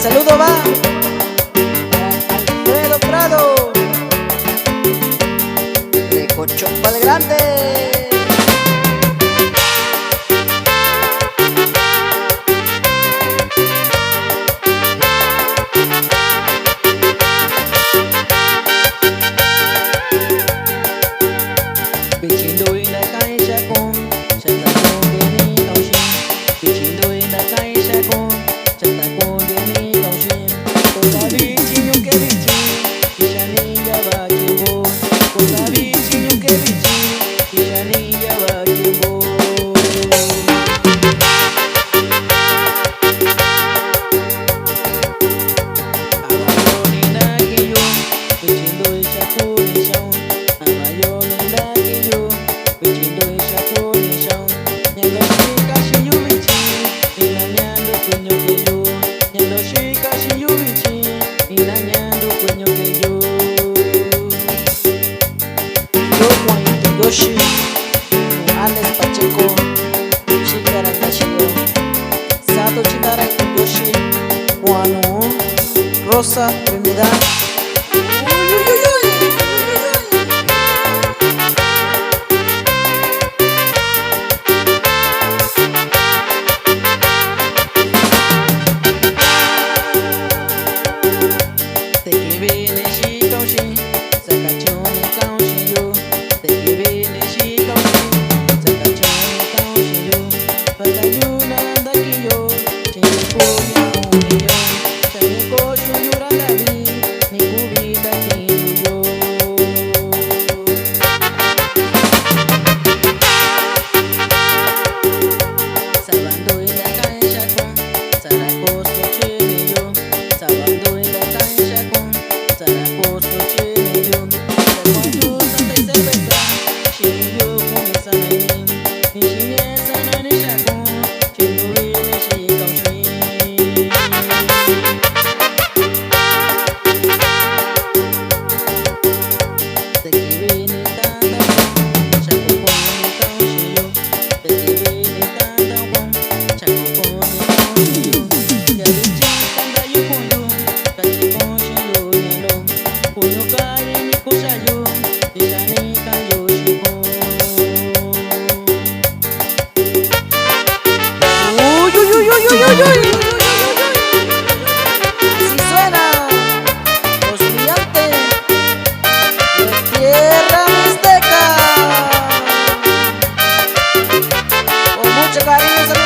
saludo va para Alfredo Prado de Cochompa el Grande. Bichín đôi đã cay xa con, sẽ ta con đưa đi tàu xuyên. Bichín đôi đã cay xa con, sẽ ta con đưa đi tàu xuyên. Con ta bichín nhung cái bichín, thì ra đi ya va chiều vô. Con ta bichín nhung cái bichín, thì ra đi ya va chiều vô. Abajo ni na que yo, bichín đôi xa cô đi sau. Abajo ni na que yo. Bichín đôi xa cô đi sau. Nhà lo shi ka shi yu bichín, inañando cueño que yo. Nhà lo shi ka shi yu bichín, inañando cueño que yo. Yo Juanito Yoshi, Alex Pacheco, Shikara Gashiyo, Sato Chinara Yoshi, Juano, Rosa Trinidad. Te que viene shi cao shi, sakachone cao shi yo. Te que viene shi cao shi, sakachone cao shi yo. Patayuna daki yo, chinko ya uni yo. Chaniko shuyura nabi, ni kubita kinu yo. Sabando ila kaisha kwa, sarakosto chene yo. Sabando ila kaisha kwa, sarakosto chene yo. Sakwanyo santa y cerveza, shiriyo kumesa na yin. Nishinyesa na nishako, chinuri nishi kaushi. Te que viene tanda kwa, chako koni kaushi yo. Te que viene tanda kwa, chako koni kaushi yo. Ya bichi tanda yu kunyo, kachi kaushi yo nyalo. Kunyo kari ni kushayo, ishani kayo shiko. Uy, uy, uy, uy, uy, uy, uy. Así suena los brillantes de Tierra Mixteca. Con mucho cariño.